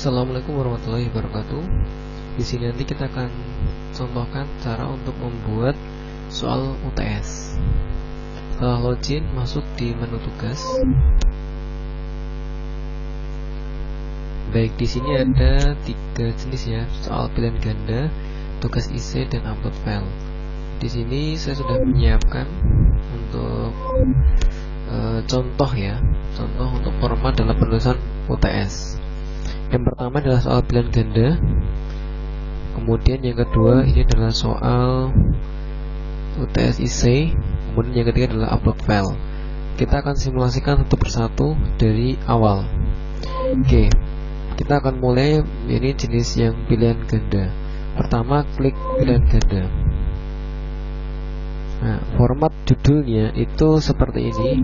Assalamualaikum warahmatullahi wabarakatuh. Di sini nanti kita akan contohkan cara untuk membuat soal UTS. Setelah login, masuk di menu tugas. Baik, di sini ada 3 jenis ya, soal pilihan ganda, tugas IC, dan upload file. Di sini saya sudah menyiapkan untuk contoh ya, contoh untuk format dalam penulisan UTS. Yang pertama adalah soal pilihan ganda. Kemudian yang kedua ini adalah soal UTS IC. Kemudian yang ketiga adalah upload file. Kita akan simulasikan satu persatu dari awal. Oke, kita akan mulai. Ini jenis yang pilihan ganda. Pertama, klik pilihan ganda. Nah, format judulnya itu seperti ini.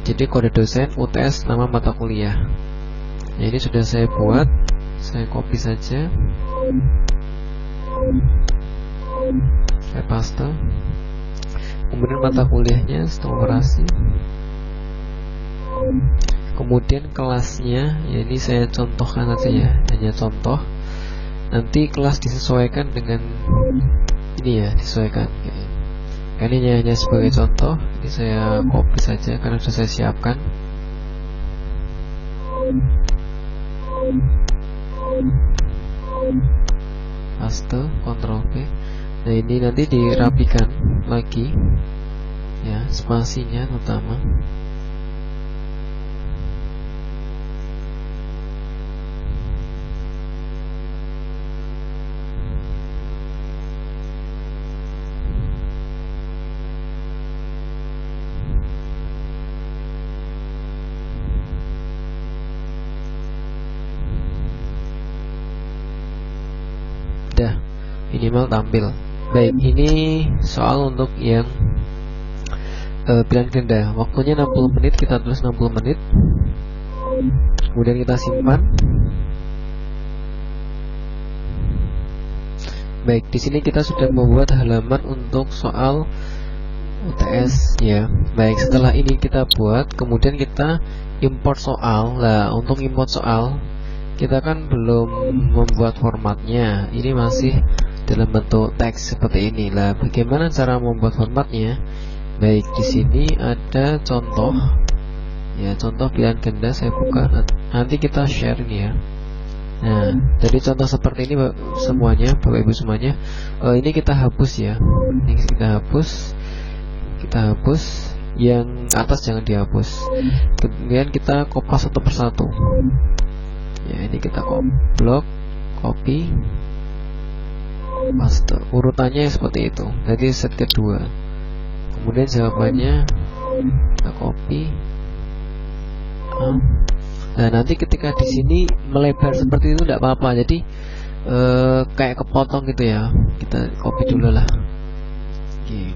Jadi kode dosen, UTS, nama mata kuliah. Nah, ini sudah saya buat. Saya copy saja. Saya paste. Kemudian mata kuliahnya, sistem operasi. Kemudian kelasnya, ya ini saya contohkan saja ya, hanya contoh. Nanti kelas disesuaikan dengan ini ya, disesuaikan. Ini hanya sebagai contoh. Ini saya copy saja karena sudah saya siapkan. Paste, Ctrl V. Nah, ini nanti dirapikan lagi ya, spasinya terutama. Dah, minimal tampil. Baik, ini soal untuk yang pilihan ganda. Waktunya 60 menit, kita tulis 60 menit. Kemudian kita simpan. Baik, di sini kita sudah membuat halaman untuk soal UTS ya. Baik, setelah ini kita buat, kemudian kita import soal. Nah, untuk import soal kita kan belum membuat formatnya. Ini masih dalam bentuk teks seperti ini. Lah, bagaimana cara membuat formatnya? Baik, di sini ada contoh. Ya, contoh pilihan ganda saya buka. Nanti kita share ini ya. Nah, jadi contoh seperti ini semuanya, Bapak Ibu semuanya. Ini kita hapus ya. Ini kita hapus. Kita hapus. Yang atas jangan dihapus. Kemudian kita kopas satu persatu. Ya, ini kita blok, copy, paste. Urutannya seperti itu. Jadi set kedua. Kemudian jawabannya kita copy. Nah, nanti ketika di sini melebar seperti itu tidak apa-apa. Jadi kayak kepotong gitu ya. Kita copy dulu lah. Oke.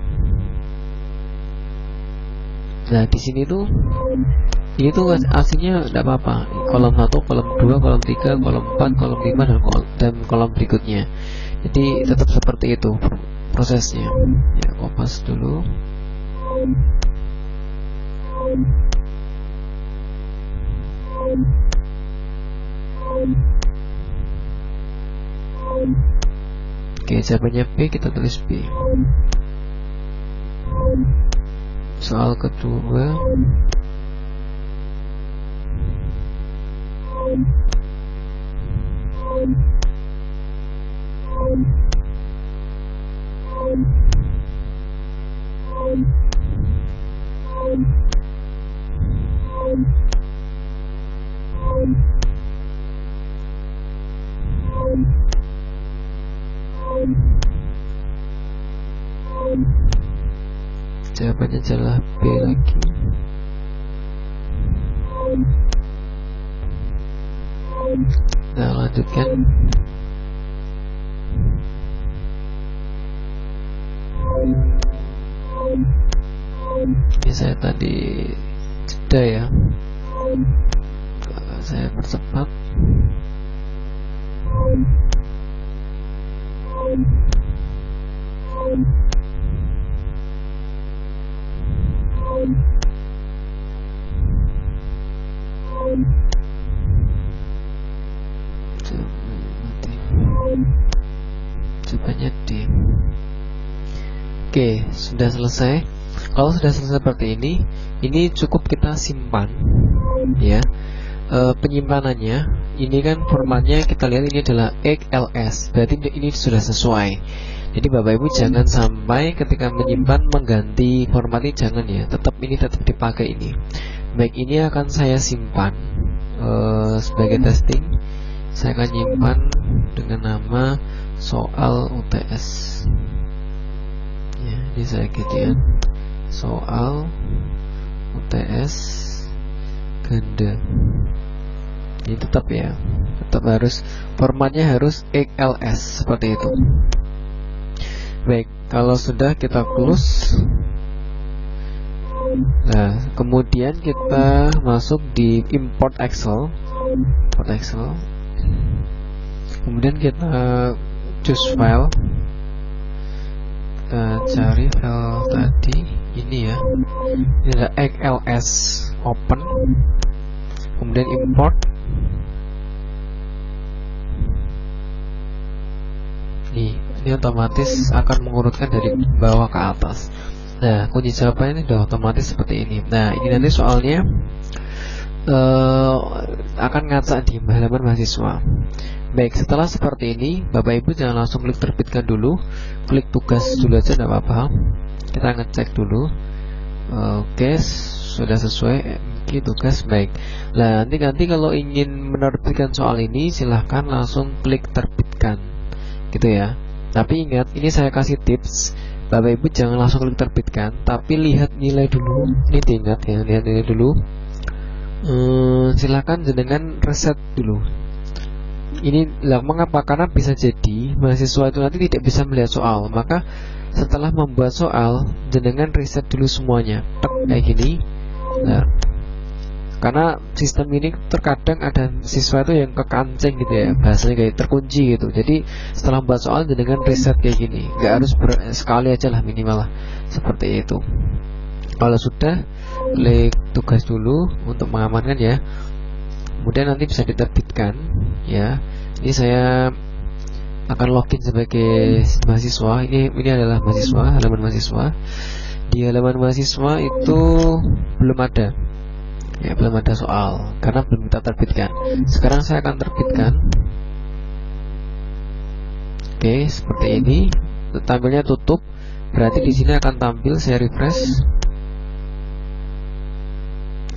Nah, di sini tuh ini tuh aslinya tidak apa-apa. Kolom 1, kolom 2, kolom 3, kolom 4, kolom 5 dan kolom berikutnya. Jadi tetap seperti itu prosesnya. Ya, kopas dulu. Oke, jawabannya B, kita tulis B. Soal kedua. Jawabannya adalah B lagi. Nah, lanjutkan. Ini saya tadi jeda ya. Saya percepat. jawabannya D. Oke, sudah selesai. Kalau sudah selesai seperti ini cukup kita simpan, ya. Penyimpanannya ini kan formatnya kita lihat ini adalah XLS, berarti ini sudah sesuai. Jadi Bapak Ibu jangan sampai ketika menyimpan mengganti format ini, jangan ya, tetap dipakai ini. Baik, ini akan saya simpan sebagai testing. Saya akan nyimpan dengan nama soal UTS. Ya, ini saya ketikkan soal UTS ganda. Ini tetap ya, tetap harus formatnya harus XLS seperti itu. Baik, kalau sudah kita close. Nah, kemudian kita masuk di import Excel. Kemudian kita choose file. Kita cari file tadi ini ya. Ini ada XLS open. Kemudian import. Ini otomatis akan mengurutkan dari bawah ke atas. Nah, kunci jawabannya ini sudah otomatis seperti ini. Nah, ini nanti soalnya akan ngaca di halaman mahasiswa. Baik, setelah seperti ini, Bapak Ibu jangan langsung klik terbitkan dulu, klik tugas dulu aja, tidak apa-apa. Kita ngecek dulu. Oke, sudah sesuai. Oke, tugas baik. Nah, nanti kalau ingin menerbitkan soal ini, silahkan langsung klik terbitkan, gitu ya. Tapi ingat, ini saya kasih tips. Bapak Ibu jangan langsung klik terbitkan, tapi lihat nilai dulu. Ini diingat ya, lihat nilai dulu. Silakan jenengan reset dulu. Ini lah mengapa? Karena bisa jadi mahasiswa itu nanti tidak bisa melihat soal. Maka setelah membuat soal, jenengan reset dulu semuanya. Tek, kayak gini. Nah, karena sistem ini terkadang ada siswa itu yang kekancing gitu ya, bahasanya kayak terkunci gitu. Jadi setelah membuat soal jenengan reset kayak gini, nggak harus sekali aja lah, minimal lah seperti itu. Kalau sudah, klik tugas dulu untuk mengamankan ya. Kemudian nanti bisa diterbitkan ya. Ini saya akan login sebagai mahasiswa. Ini adalah mahasiswa, halaman mahasiswa. Di halaman mahasiswa itu belum ada. Ya, belum ada soal karena belum kita terbitkan. Sekarang saya akan terbitkan. Oke, seperti ini. Tampilnya tutup. Berarti di sini akan tampil, saya refresh.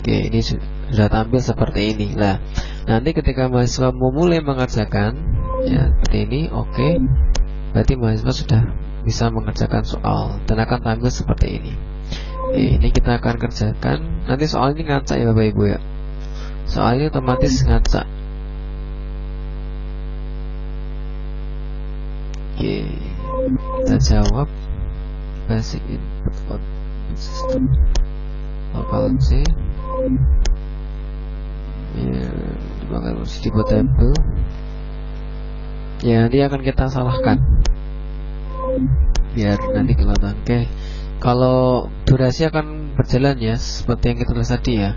Oke, ini sudah tampil seperti ini. Nah, nanti ketika mahasiswa memulai mengerjakan ya seperti ini, oke. Berarti mahasiswa sudah bisa mengerjakan soal dan akan tampil seperti ini. Oke, ini kita akan kerjakan. Nanti soal ini ngaca ya Bapak Ibu ya. Soal ini otomatis ngaca. Oke, kita jawab. Basic input output system local C ya, dipakai dibuat tabel ya, nanti akan kita salahkan biar nanti kelihatan. Oke, kalau durasi akan berjalan ya seperti yang kita tulis tadi ya.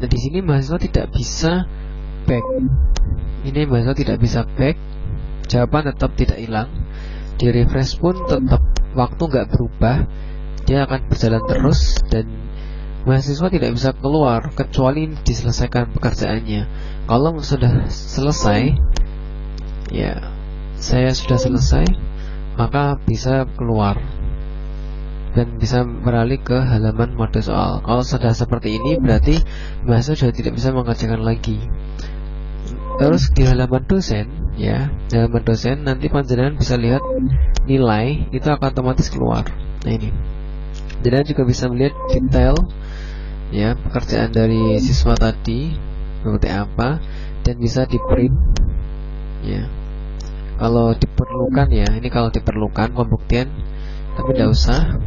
Nah, di sini mahasiswa tidak bisa back. Ini mahasiswa tidak bisa back. Jawaban tetap tidak hilang. Di refresh pun tetap waktu nggak berubah. Dia akan berjalan terus dan mahasiswa tidak bisa keluar kecuali diselesaikan pekerjaannya. Kalau sudah selesai, ya saya sudah selesai, maka bisa keluar dan bisa beralih ke halaman mode soal. Kalau sudah seperti ini berarti mahasiswa sudah tidak bisa mengerjakan lagi. Terus di halaman dosen ya, di halaman dosen nanti panjenengan bisa lihat nilai itu akan otomatis keluar. Nah ini, jenengan juga bisa melihat detail ya pekerjaan dari siswa tadi seperti apa dan bisa di print ya. Kalau diperlukan ya, ini kalau diperlukan pembuktian, tapi tidak usah.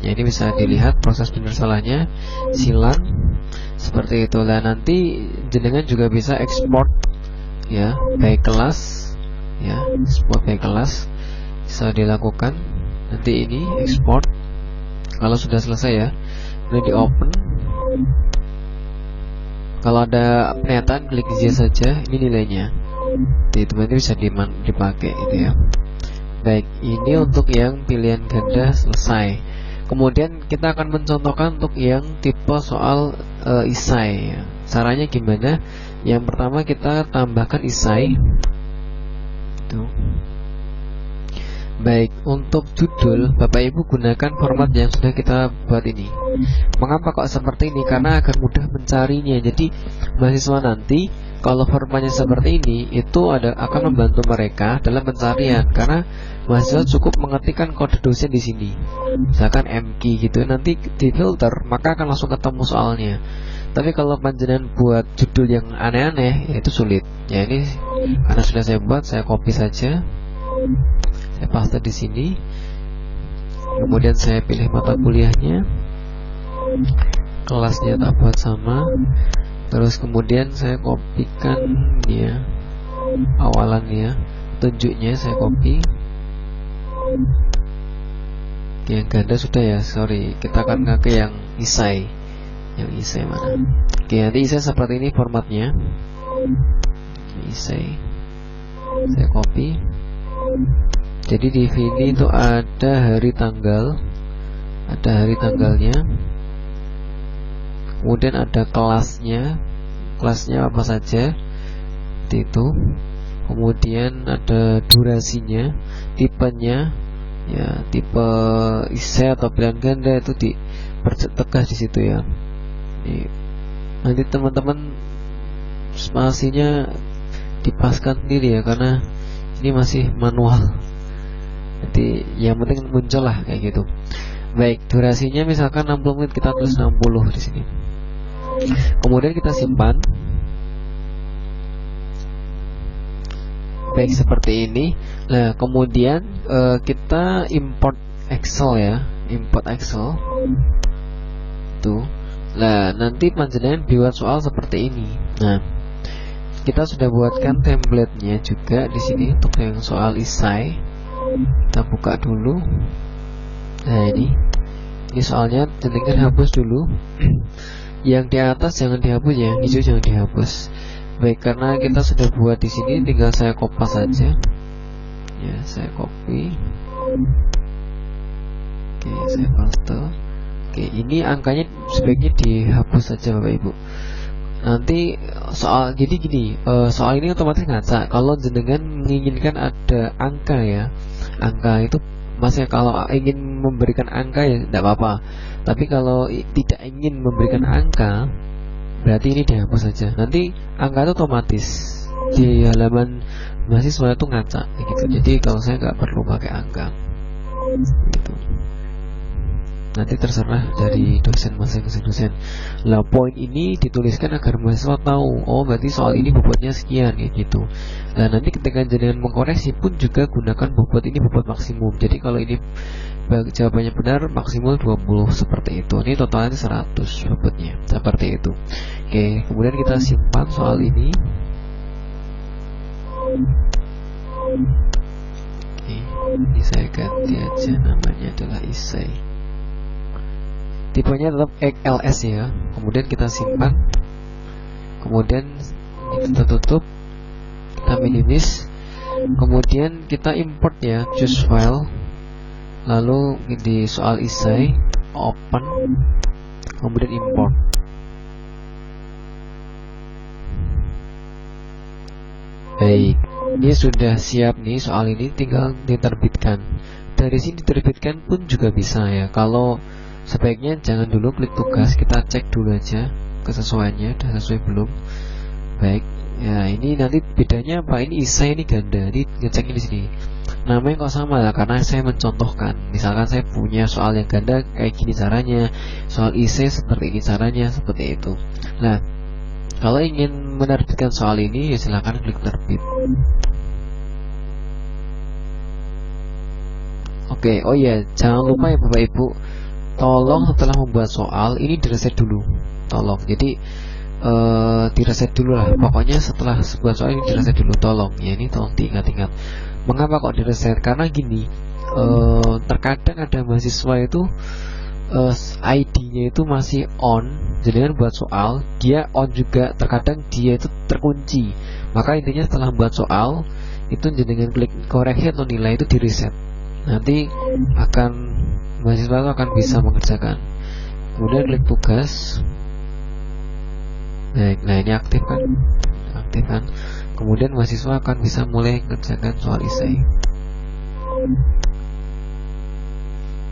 Ya ini bisa dilihat proses benar salahnya, silang seperti itu. Dan nanti jenengan juga bisa ekspor ya by kelas ya, ekspor by kelas bisa dilakukan. Nanti ini ekspor kalau sudah selesai ya, kemudian di open. Kalau ada pernyataan klik yes saja, ini nilainya. Itu nanti bisa dipakai gitu ya. Baik, ini untuk yang pilihan ganda selesai. Kemudian kita akan mencontohkan untuk yang tipe soal isai ya. Caranya gimana? Yang pertama kita tambahkan isai. Tuh. Baik, untuk judul Bapak Ibu gunakan format yang sudah kita buat ini. Mengapa kok seperti ini? Karena agar mudah mencarinya. Jadi mahasiswa nanti kalau formatnya seperti ini itu akan membantu mereka dalam pencarian. Karena mahasiswa cukup mengetikkan kode dosen di sini. Misalkan MK gitu, nanti di filter maka akan langsung ketemu soalnya. Tapi kalau panjenengan buat judul yang aneh-aneh, ya itu sulit. Ya ini karena sudah saya buat, saya copy saja. Saya paste di sini. Kemudian saya pilih mata kuliahnya. Kelasnya tak buat sama. Terus kemudian saya kopikan ya awalannya, tunjuknya saya copy. Oke, yang ganda sudah ya, sorry. Kita akan pakai yang isai. Yang isai mana? Oke, nanti isai seperti ini formatnya. Isai. Saya copy. Jadi di sini itu ada hari tanggal, ada hari tanggalnya. Kemudian ada kelasnya apa saja, seperti itu. Kemudian ada durasinya, tipenya, ya tipe isai atau pilihan ganda itu dipertegas di situ ya. Nanti teman-teman spasinya dipaskan sendiri ya, karena ini masih manual. Jadi yang penting muncul lah kayak gitu. Baik, durasinya misalkan 60 menit, kita tulis 60 di sini. Kemudian kita simpan. Baik, seperti ini. Nah, kemudian kita import Excel ya, import Excel. Tuh. Nah, nanti panjenengan buat soal seperti ini. Nah, kita sudah buatkan template-nya juga di sini untuk yang soal isai. Kita buka dulu. Nah, ini soalnya jenengan hapus dulu. Yang di atas jangan dihapus ya, yang hijau jangan dihapus. Baik, karena kita sudah buat di sini, tinggal saya copy saja. Ya, saya copy. Oke, saya paste. Oke, ini angkanya sebaiknya dihapus saja Bapak Ibu. Nanti soal gini, soal ini otomatis ngaca. Kalau jenengan menginginkan ada angka ya, angka itu masih, kalau ingin memberikan angka ya tidak apa-apa. Tapi kalau tidak ingin memberikan angka, berarti ini dihapus saja. Nanti angka itu otomatis di halaman mahasiswa itu ngaca gitu. Jadi kalau saya nggak perlu pakai angka gitu. Nanti terserah dari dosen masing-masing dosen. Lah, poin ini dituliskan agar mahasiswa tahu, oh berarti soal ini bobotnya sekian kayak gitu. Nah, nanti ketika jenengan mengkoreksi pun juga gunakan bobot ini, bobot maksimum. Jadi kalau ini jawabannya benar, maksimal 20 seperti itu. Ini totalnya 100 bobotnya, seperti itu. Oke, kemudian kita simpan soal ini. Oke, ini saya ganti aja, namanya adalah isai. Tipenya tetap XLS ya. Kemudian kita simpan. Kemudian kita tutup. Kita minimis. Kemudian kita import ya, choose file. Lalu di soal isai, open. Kemudian import. Baik, ini sudah siap nih soal ini, tinggal diterbitkan. Dari sini diterbitkan pun juga bisa ya. Kalau sebaiknya jangan dulu klik tugas, kita cek dulu aja kesesuaiannya, sudah sesuai belum. Baik, ya ini nanti bedanya apa? Ini isai, ini ganda. Ini ngeceknya di sini. Namanya kok sama lah, karena saya mencontohkan. Misalkan saya punya soal yang ganda kayak gini caranya, soal isai seperti ini caranya, seperti itu. Nah, kalau ingin menerbitkan soal ini, ya silahkan klik terbit. Oke, oh iya, jangan lupa ya Bapak Ibu, tolong setelah membuat soal ini direset dulu, tolong. Jadi direset dulu lah. Pokoknya setelah buat soal ini direset dulu, tolong. Ya ini tolong diingat-ingat. Mengapa kok direset? Karena gini, terkadang ada mahasiswa itu ID-nya itu masih on, jenengan buat soal, dia on juga, terkadang dia itu terkunci. Maka intinya setelah buat soal itu jenengan klik koreksi atau nilai itu di reset. Nanti mahasiswa itu akan bisa mengerjakan. Kemudian klik tugas. Nah ini aktif kan. Kemudian mahasiswa akan bisa mulai mengerjakan soal esai.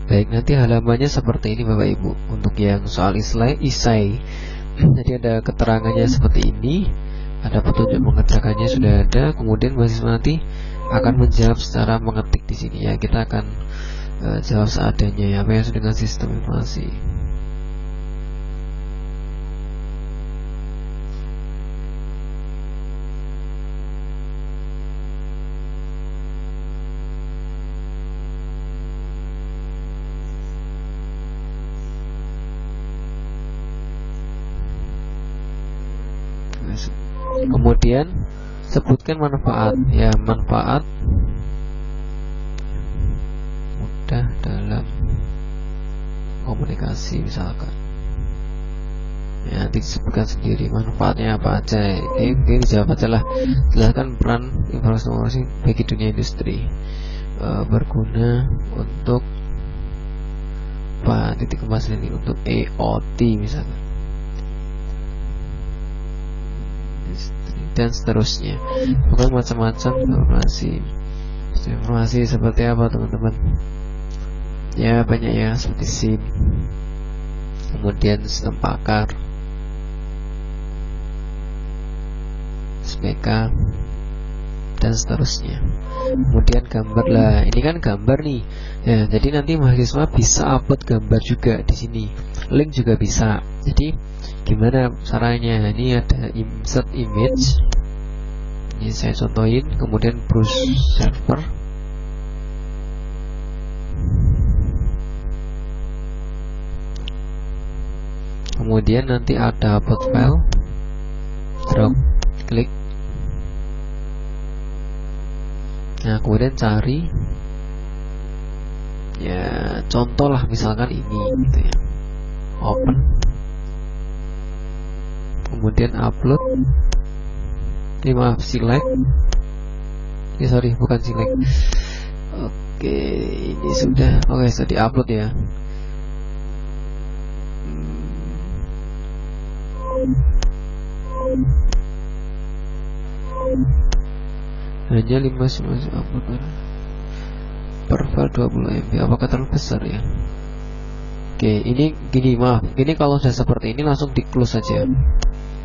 Baik, nanti halamannya seperti ini Bapak Ibu. Untuk yang soal esai jadi ada keterangannya seperti ini, ada petunjuk mengerjakannya sudah ada. Kemudian mahasiswa nanti akan menjawab secara mengetik di sini ya. Kita akan jawab seadanya ya, apa yang sudah dengan sistem informasi. Kemudian sebutkan manfaat ya, manfaat mudah dalam komunikasi misalkan ya, nanti disebutkan sendiri manfaatnya apa aja. Ini dijawab aja lah. Jelaskan peran informasi bagi dunia industri, berguna untuk titik emas ini, untuk AOT misalkan, dan seterusnya. Bukan macam-macam informasi seperti apa teman-teman ya, banyak ya, seperti SIM, kemudian sistem pakar, SPK, dan seterusnya. Kemudian gambar lah, ini kan gambar nih ya, jadi nanti mahasiswa bisa upload gambar juga di sini, link juga bisa. Jadi gimana caranya? Ini ada insert image, ini saya contohin. Kemudian browse server, kemudian nanti ada upload file, drag klik. Nah kemudian cari ya, contoh lah misalkan ini gitu ya, open, kemudian upload. Ini maaf, select. Ini sorry, bukan select. Oke, ini sudah. Oke, sudah di-upload ya. Hanya 5 upload per file 20 MB. Apakah terlalu besar ya? Oke, ini gini, maaf. Ini kalau sudah seperti ini langsung di close saja.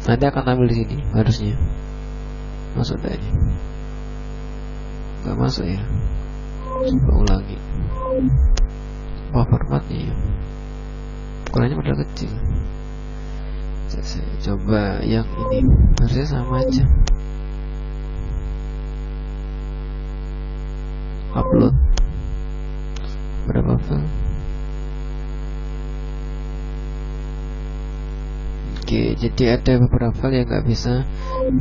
Nanti akan tampil di sini harusnya. Masuk tadi. Enggak masuk ya. Coba ulangi. Apa formatnya ya? Ukurannya padahal kecil. Saya coba yang ini, harusnya sama aja. Upload berapa file? Oke, jadi ada beberapa file yang nggak bisa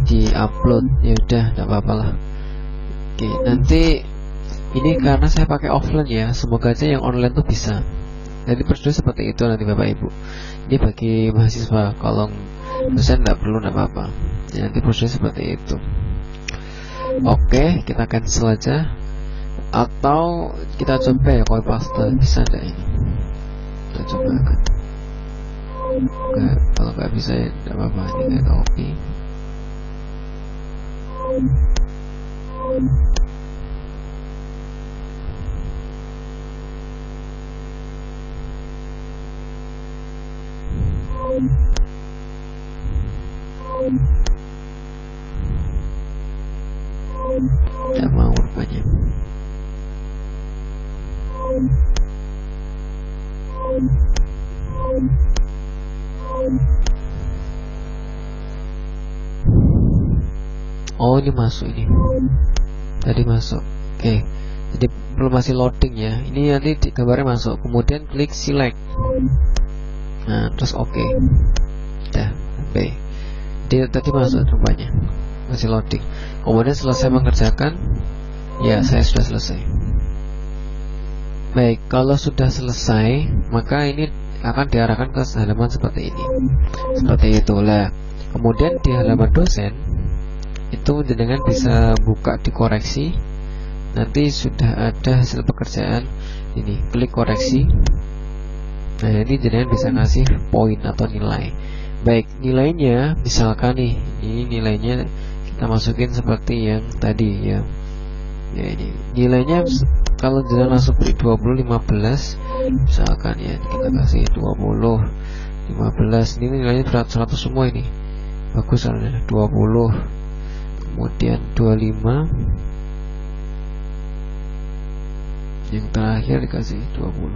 di-upload. Ya udah, nggak apa-apa lah. Oke, nanti ini karena saya pakai offline ya, semoga aja yang online tuh bisa. Jadi prosedur seperti itu nanti Bapak Ibu. Ini bagi mahasiswa, kalau dosen nggak perlu, nggak apa-apa. Ya, nanti prosedur seperti itu. Oke, kita cancel aja. Atau kita coba ya copy paste, bisa nggak ini? Kita coba kan. Enggak, kalau nggak bisa ya nggak apa-apa, ini kita copy. Tidak mau rupanya. Oh, ini masuk ini. Tadi masuk. Oke. Jadi belum, masih loading ya. Ini nanti gambarnya masuk. Kemudian klik select. Nah, terus oke. Udah, sampai. Jadi tadi masuk rupanya. Masih loading. Kemudian selesai mengerjakan. Ya, saya sudah selesai. Baik, kalau sudah selesai, maka ini akan diarahkan ke halaman seperti ini. Seperti itulah. Kemudian di halaman dosen itu jenengan bisa buka dikoreksi. Nanti sudah ada hasil pekerjaan ini, klik koreksi. Nah, ini jenengan bisa ngasih poin atau nilai. Baik, nilainya misalkan nih, ini nilainya kita masukin seperti yang tadi ya. Ya, ini nilainya kalau jenengan langsung beri 20 15 misalkan ya, kita kasih 20 15, ini nilainya 100 semua ini. Bagus soalnya 20, kemudian 25, yang terakhir dikasih 20.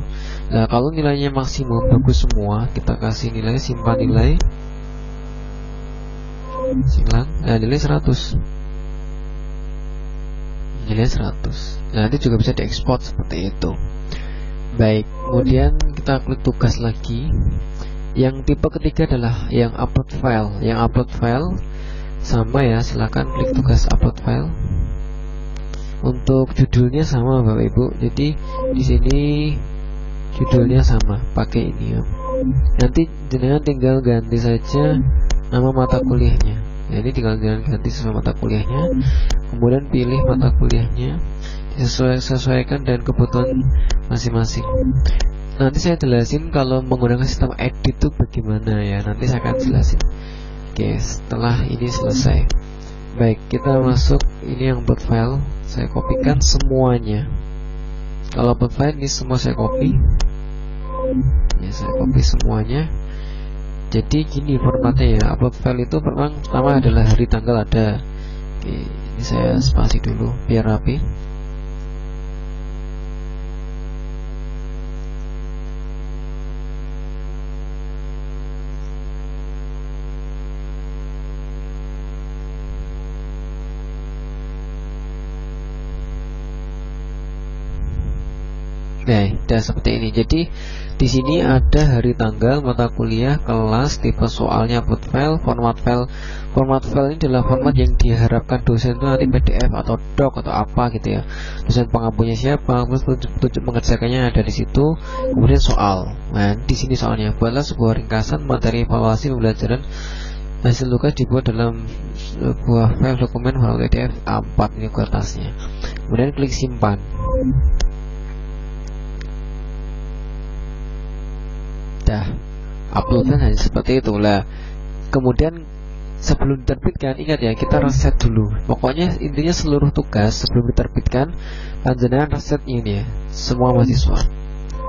Nah, kalau nilainya maksimum bagus semua, kita kasih nilai, simpan nilai, silang. Nah, nilai 100. Nilai 100. Nah, nanti juga bisa diekspor seperti itu. Baik, kemudian kita klik tugas lagi. Yang tipe ketiga adalah yang upload file. Yang upload file sama ya, silakan klik tugas upload file. Untuk judulnya sama Bapak Ibu. Jadi di sini judulnya sama, pakai ini ya. Nanti jenengan tinggal ganti saja nama mata kuliahnya. Nah, ini tinggal ganti sesuai mata kuliahnya. Kemudian pilih mata kuliahnya, sesuaikan dengan kebutuhan masing-masing. Nanti saya jelasin kalau menggunakan sistem edit itu bagaimana ya. Nanti saya akan jelasin. Oke, setelah ini selesai. Baik, kita masuk ini yang upload file. Saya kopikan semuanya. Kalau upload file ini semua saya copy. Ya, saya copy semuanya. Jadi gini formatnya ya. Upload file itu pertama adalah hari tanggal ada. Oke, ini saya spasi dulu biar rapi. Nah, sudah seperti ini. Jadi di sini ada hari tanggal, mata kuliah, kelas, tipe soalnya, upload file, format file. Format file ini adalah format yang diharapkan dosen itu nanti PDF atau doc atau apa gitu ya. Dosen pengampunya siapa, terus petunjuk mengerjakannya ada di situ. Kemudian soal. Nah, di sini soalnya buatlah sebuah ringkasan materi evaluasi pembelajaran. Hasil tugas dibuat dalam sebuah file dokumen PDF A4 ini kertasnya. Kemudian klik simpan. Dah uploadnya hanya seperti itulah. Kemudian sebelum diterbitkan, ingat ya, kita reset dulu. Pokoknya intinya seluruh tugas sebelum diterbitkan panjenengan reset ini ya, semua mahasiswa,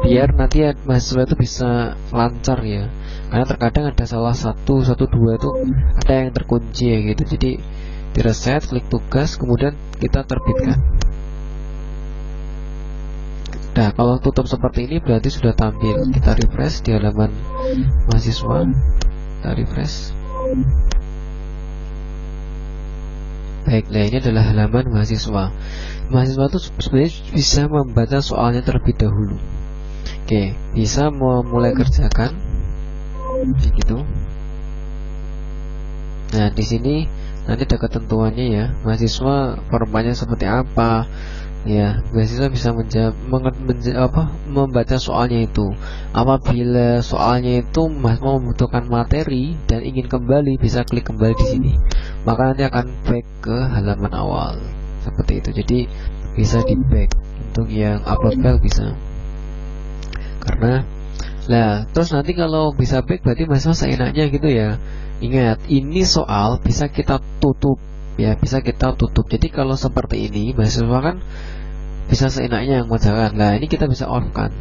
biar nanti ya, mahasiswa itu bisa lancar ya. Karena terkadang ada salah satu dua itu ada yang terkunci ya gitu. Jadi di reset, klik tugas, kemudian kita terbitkan. Nah, kalau tutup seperti ini berarti sudah tampil. Kita refresh di halaman mahasiswa. Kita refresh. Baik, nah ini adalah halaman mahasiswa. Mahasiswa itu sebenarnya bisa membaca soalnya terlebih dahulu. Oke, bisa memulai kerjakan. Begitu. Nah, di sini nanti ada ketentuannya ya. Mahasiswa formatnya seperti apa? Ya, mahasiswa bisa membaca soalnya itu. Apabila soalnya itu membutuhkan materi dan ingin kembali, bisa klik kembali di sini. Maka nanti akan back ke halaman awal. Seperti itu. Jadi bisa di back. Untuk yang upload file bisa. Karena terus nanti kalau bisa back berarti mahasiswa seenaknya gitu ya. Ingat, ini soal bisa kita tutup. Ya, bisa kita tutup. Jadi kalau seperti ini mahasiswa kan bisa seenaknya yang mengerjakan. Nah, ini kita bisa off kan.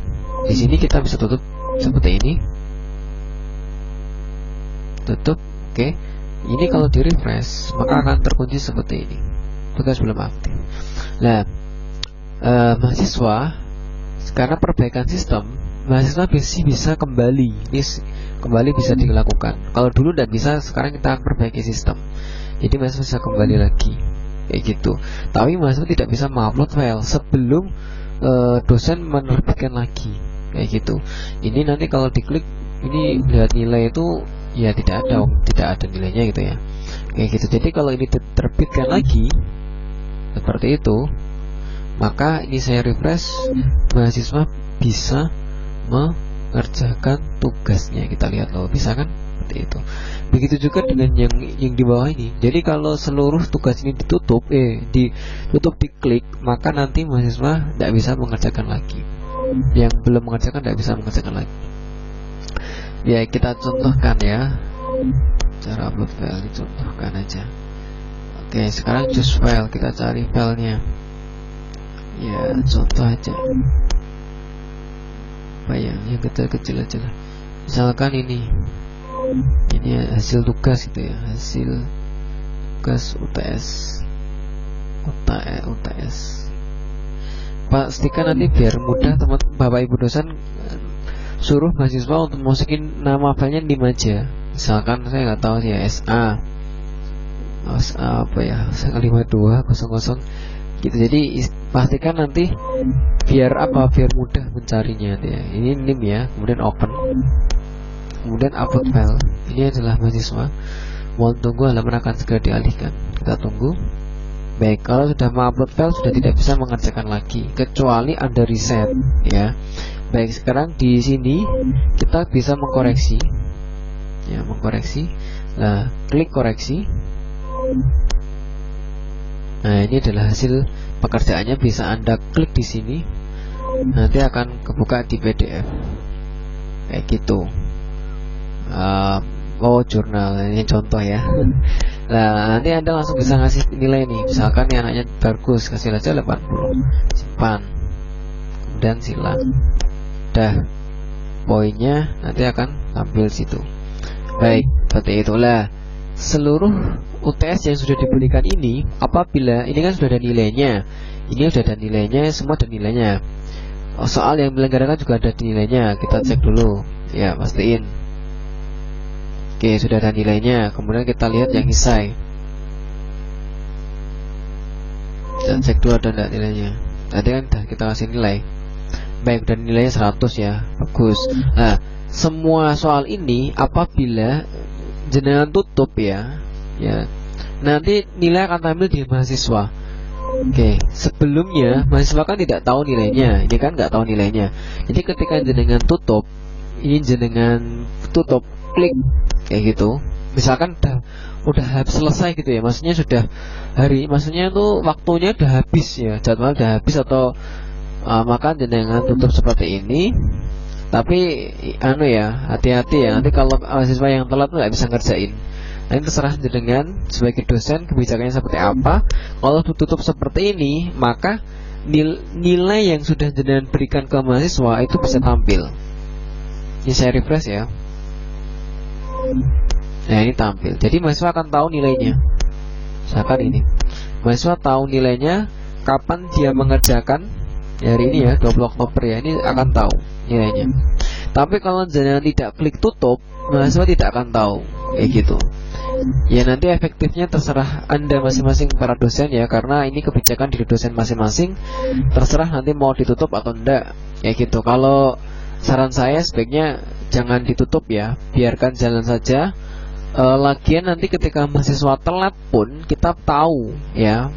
Di sini kita bisa tutup seperti ini. Tutup, oke. Ini kalau di refresh maka akan terkunci seperti ini. Tugas belum aktif. Nah, mahasiswa karena perbaikan sistem, mahasiswa bisa kembali. Ini kembali bisa dilakukan. Kalau dulu tidak bisa, sekarang kita akan perbaiki sistem. Jadi mahasiswa bisa kembali lagi kayak gitu. Tapi mahasiswa tidak bisa mengupload file sebelum dosen menerbitkan lagi kayak gitu. Ini nanti kalau diklik ini lihat nilai itu ya tidak ada nilainya gitu ya. Kayak gitu. Jadi kalau ini diterbitkan lagi seperti itu, maka ini saya refresh, mahasiswa bisa mengerjakan tugasnya. Kita lihat loh, bisa kan? Seperti itu. Begitu juga dengan yang di bawah ini. Jadi kalau seluruh tugas ini ditutup diklik, maka nanti mahasiswa tidak bisa mengerjakan lagi. Yang belum mengerjakan tidak bisa mengerjakan lagi. Ya, kita contohkan ya. Cara upload file dicontohkan aja. Oke, sekarang choose file, kita cari filenya. Ya, contoh aja. Apa yang kecil-kecil aja lah. Misalkan ini hasil tugas gitu ya, hasil tugas UTS. Pastikan nanti biar mudah teman Bapak Ibu dosen, suruh mahasiswa untuk masukin nama filenya di aja. Misalkan saya nggak tahu ya, SA apa ya, 5200 gitu. Jadi pastikan nanti biar mudah mencarinya ya. Ini nim ya, kemudian open, kemudian upload file. Ini adalah mahasiswa. Mohon tunggu, halaman akan segera dialihkan. Kita tunggu. Baik, kalau sudah mengupload file sudah tidak bisa mengerjakan lagi kecuali Anda reset ya. Baik, sekarang di sini kita bisa mengkoreksi. Ya, mengkoreksi. Nah, klik koreksi. Nah, ini adalah hasil pekerjaannya, bisa Anda klik di sini. Nanti akan kebuka di PDF. Kayak gitu. Jurnal ini contoh ya. Nah, nanti Anda langsung bisa ngasih nilai nih. Misalkan nih anaknya bagus, kasih aja 80. Simpan. Kemudian silang. Dah. Poinnya nanti akan tampil situ. Baik, seperti itulah. Seluruh UTS yang sudah diberikan ini, apabila ini kan sudah ada nilainya. Ini sudah ada nilainya, semua ada nilainya. Soal yang dilenggarakan juga ada nilainya. Kita cek dulu. Ya, pastiin. Oke, sudah ada nilainya. Kemudian kita lihat yang esai. Kita cek dulu ada enggak nilainya. Tadi kan kita kasih nilai. Baik, dan nilainya 100 ya. Bagus. Nah, semua soal ini apabila jenengan tutup ya, nanti nilai akan tampil di mahasiswa. Oke, sebelumnya mahasiswa kan tidak tahu nilainya. Ini kan nggak tahu nilainya. Jadi ketika jenengan tutup, klik kayak gitu. Misalkan udah selesai gitu ya, maksudnya sudah maksudnya tuh waktunya udah habis ya, jadwal udah habis atau maka jenengan tutup seperti ini. Tapi hati-hati ya, nanti kalau mahasiswa yang telat nggak bisa ngerjain. Nah, ini terserah jenengan sebagai dosen kebijakannya seperti apa. Kalau tutup seperti ini, maka nilai yang sudah jenengan berikan ke mahasiswa itu bisa tampil. Ini saya refresh ya. Nah, ini tampil. Jadi mahasiswa akan tahu nilainya. Misalkan ini, mahasiswa tahu nilainya kapan dia mengerjakan. Hari ini ya, 20 Oktober ya, ini akan tahu nilainya. Tapi kalau jenengan tidak klik tutup, mahasiswa tidak akan tahu. Kayak gitu. Ya, nanti efektifnya terserah Anda masing-masing para dosen ya, karena ini kebijakan dari dosen masing-masing. Terserah nanti mau ditutup atau enggak. Kayak gitu. Kalau saran saya sebaiknya jangan ditutup ya, biarkan jalan saja. Lagian nanti ketika mahasiswa telat pun kita tahu ya,